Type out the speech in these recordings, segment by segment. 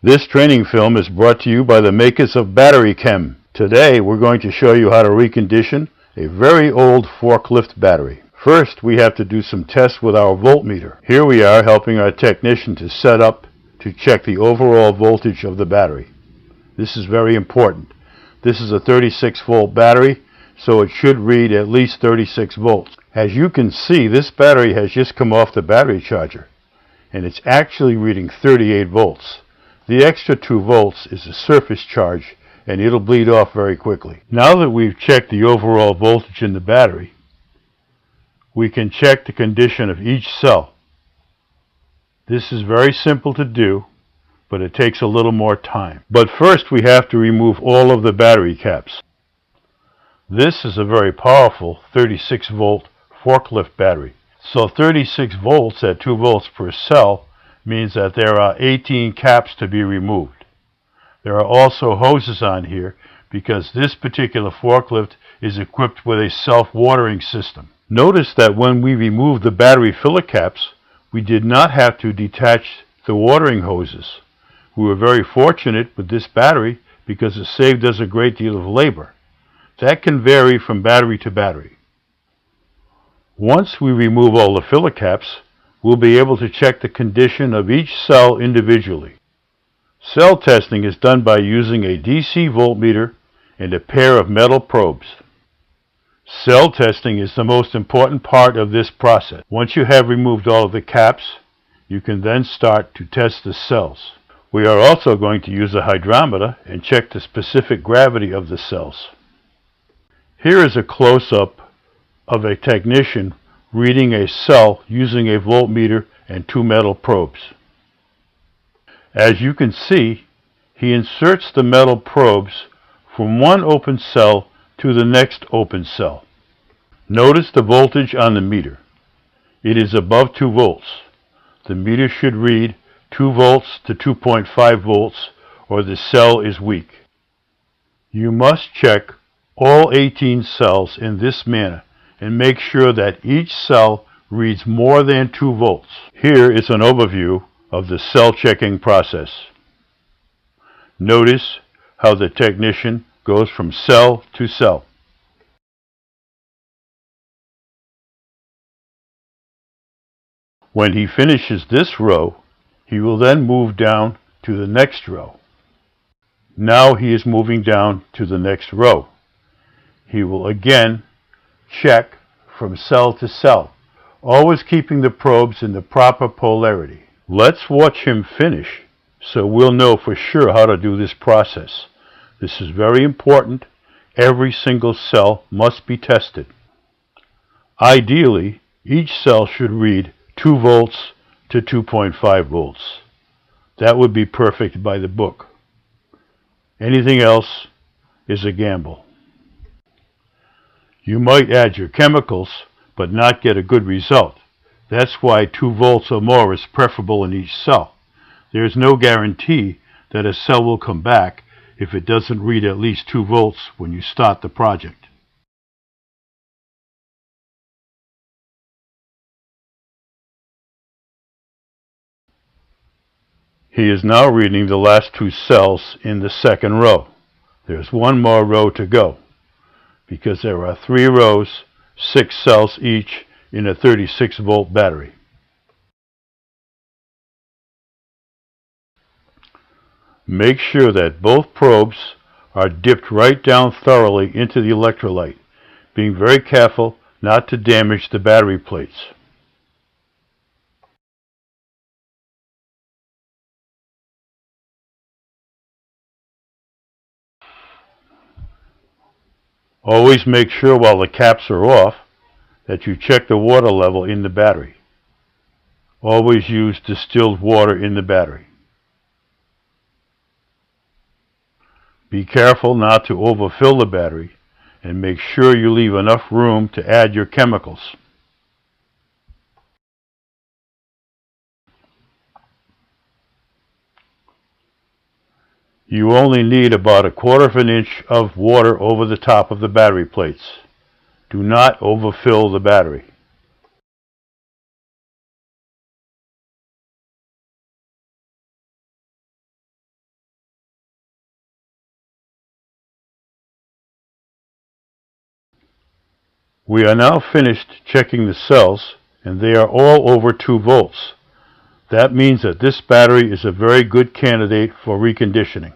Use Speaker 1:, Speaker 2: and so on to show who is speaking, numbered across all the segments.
Speaker 1: This training film is brought to you by the makers of Battery Chem. Today we're going to show you how to recondition a very old forklift battery. First we have to do some tests with our voltmeter. Here we are helping our technician to set up to check the overall voltage of the battery. This is very important. This is a 36 volt battery, so it should read at least 36 volts. As you can see, this battery has just come off the battery charger, and it's actually reading 38 volts. The extra 2 volts is a surface charge, and it'll bleed off very quickly. Now that we've checked the overall voltage in the battery, we can check the condition of each cell. This is very simple to do, but it takes a little more time. But first we have to remove all of the battery caps. This is a very powerful 36 volt forklift battery. So 36 volts at 2 volts per cell means that there are 18 caps to be removed. There are also hoses on here because this particular forklift is equipped with a self-watering system. Notice that when we removed the battery filler caps, we did not have to detach the watering hoses. We were very fortunate with this battery because it saved us a great deal of labor. That can vary from battery to battery. Once we remove all the filler caps, we'll be able to check the condition of each cell individually. Cell testing is done by using a DC voltmeter and a pair of metal probes. Cell testing is the most important part of this process. Once you have removed all of the caps, you can then start to test the cells. We are also going to use a hydrometer and check the specific gravity of the cells. Here is a close-up of a technician reading a cell using a voltmeter and 2 metal probes. As you can see, he inserts the metal probes from one open cell to the next open cell. Notice the voltage on the meter. It is above 2 volts. The meter should read 2 volts to 2.5 volts or the cell is weak. You must check all 18 cells in this manner and make sure that each cell reads more than 2 volts. Here is an overview of the cell checking process. Notice how the technician goes from cell to cell. When he finishes this row, he will then move down to the next row. Now he is moving down to the next row. He will again check from cell to cell, always keeping the probes in the proper polarity. Let's watch him finish so we'll know for sure how to do this process. This is very important. Every single cell must be tested. Ideally, each cell should read 2 volts to 2.5 volts. That would be perfect by the book. Anything else is a gamble. You might add your chemicals, but not get a good result. That's why 2 volts or more is preferable in each cell. There is no guarantee that a cell will come back if it doesn't read at least 2 volts when you start the project. He is now reading the last 2 cells in the second row. There's one more row to go, because there are 3 rows, 6 cells each in a 36 volt battery. Make sure that both probes are dipped right down thoroughly into the electrolyte, being very careful not to damage the battery plates. Always make sure while the caps are off that you check the water level in the battery. Always use distilled water in the battery. Be careful not to overfill the battery and make sure you leave enough room to add your chemicals. You only need about 1/4 inch of water over the top of the battery plates. Do not overfill the battery. We are now finished checking the cells, and they are all over 2 volts. That means that this battery is a very good candidate for reconditioning.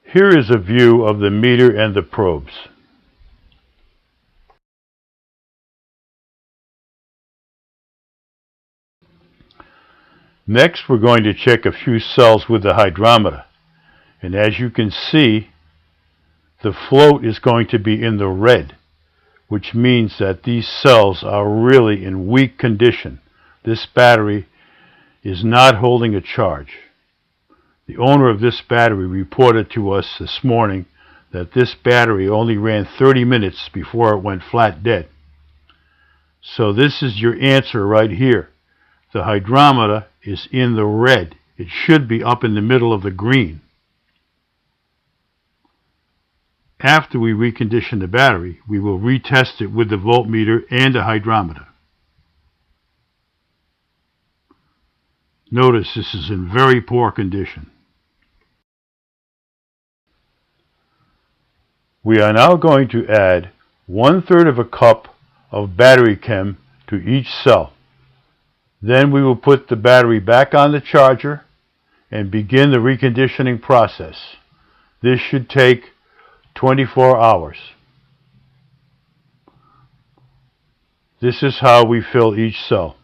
Speaker 1: Here is a view of the meter and the probes. Next, we're going to check a few cells with the hydrometer. And as you can see, the float is going to be in the red, which means that these cells are really in weak condition. This battery is not holding a charge. The owner of this battery reported to us this morning that this battery only ran 30 minutes before it went flat dead. So this is your answer right here. The hydrometer is in the red. It should be up in the middle of the green. After we recondition the battery, we will retest it with the voltmeter and the hydrometer. Notice this is in very poor condition. We are now going to add 1/3 of a cup of battery chem to each cell. Then we will put the battery back on the charger and begin the reconditioning process. This should take 24 hours. This is how we fill each cell.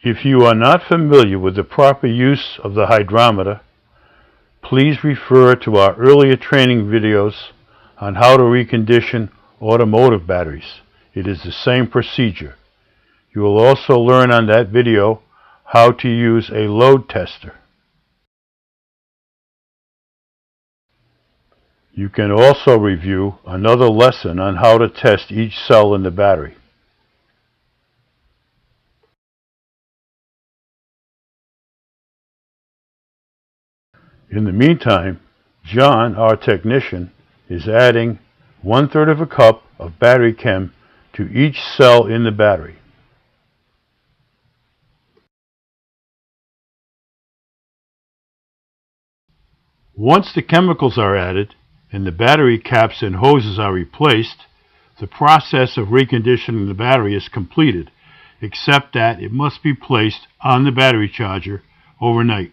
Speaker 1: If you are not familiar with the proper use of the hydrometer, please refer to our earlier training videos on how to recondition automotive batteries. It is the same procedure. You will also learn on that video how to use a load tester. You can also review another lesson on how to test each cell in the battery. In the meantime, John, our technician, is adding 1/3 of a cup of battery chem to each cell in the battery. Once the chemicals are added and the battery caps and hoses are replaced, the process of reconditioning the battery is completed, except that it must be placed on the battery charger overnight.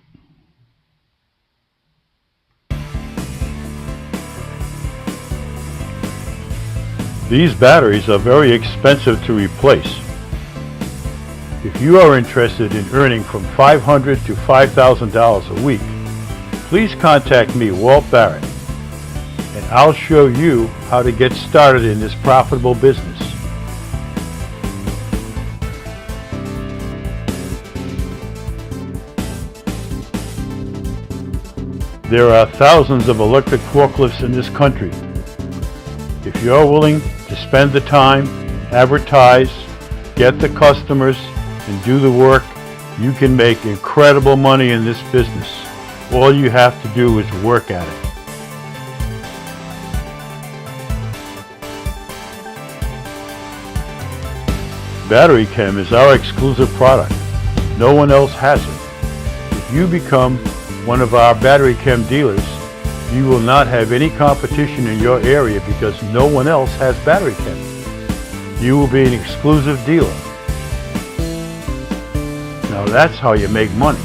Speaker 1: These batteries are very expensive to replace. If you are interested in earning from $500 to $5,000 a week, please contact me, Walt Barrett, and I'll show you how to get started in this profitable business. There are thousands of electric forklifts in this country. If you're willing to spend the time, advertise, get the customers, and do the work, you can make incredible money in this business. All you have to do is work at it. Battery Chem is our exclusive product. No one else has it. If you become one of our Battery Chem dealers, you will not have any competition in your area because no one else has Battery Chem. You will be an exclusive dealer. Now that's how you make money.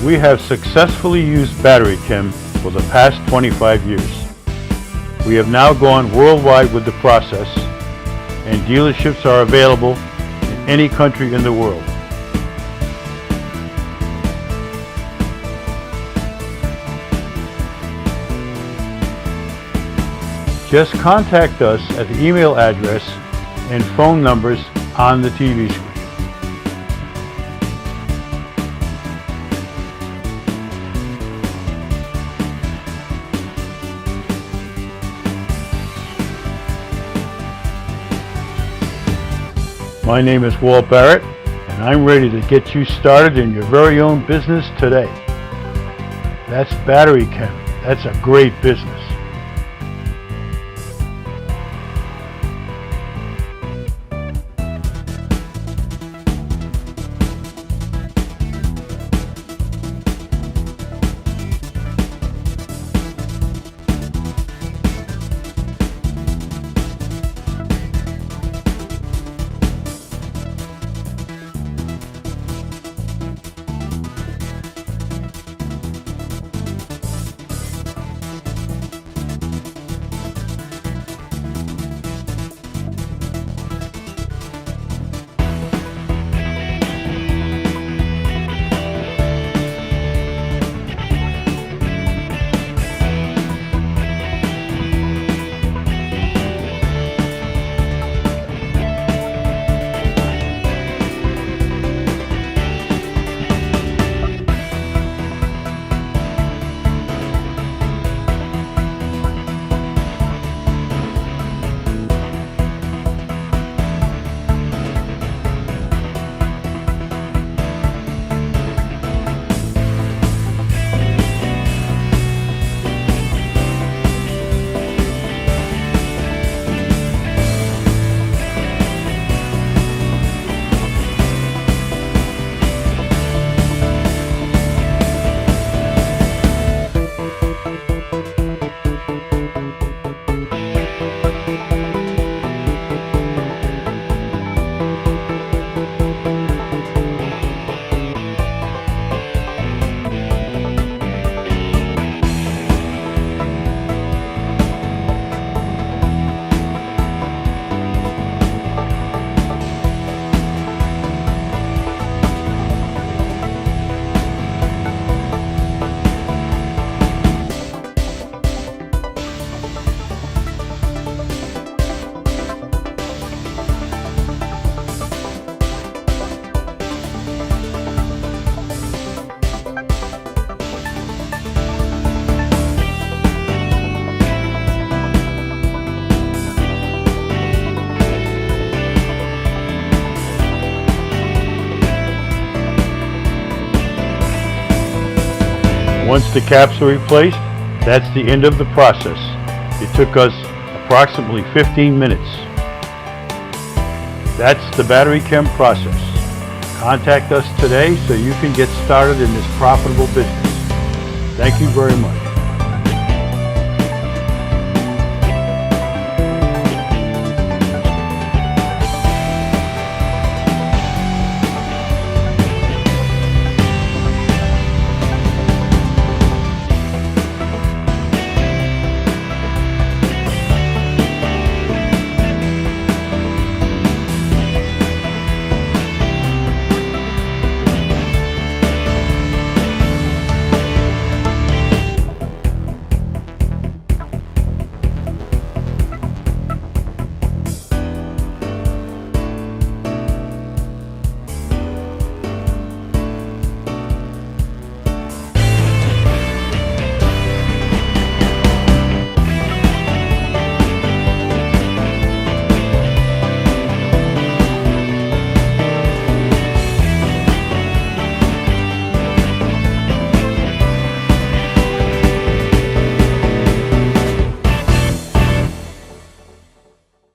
Speaker 1: We have successfully used Battery Chem for the past 25 years. We have now gone worldwide with the process, and dealerships are available in any country in the world. Just contact us at the email address and phone numbers on the TV screen. My name is Walt Barrett, and I'm ready to get you started in your very own business today. That's Battery Chem. That's a great business. Once the caps are replaced, that's the end of the process. It took us approximately 15 minutes. That's the Battery Chem process. Contact us today so you can get started in this profitable business. Thank you very much.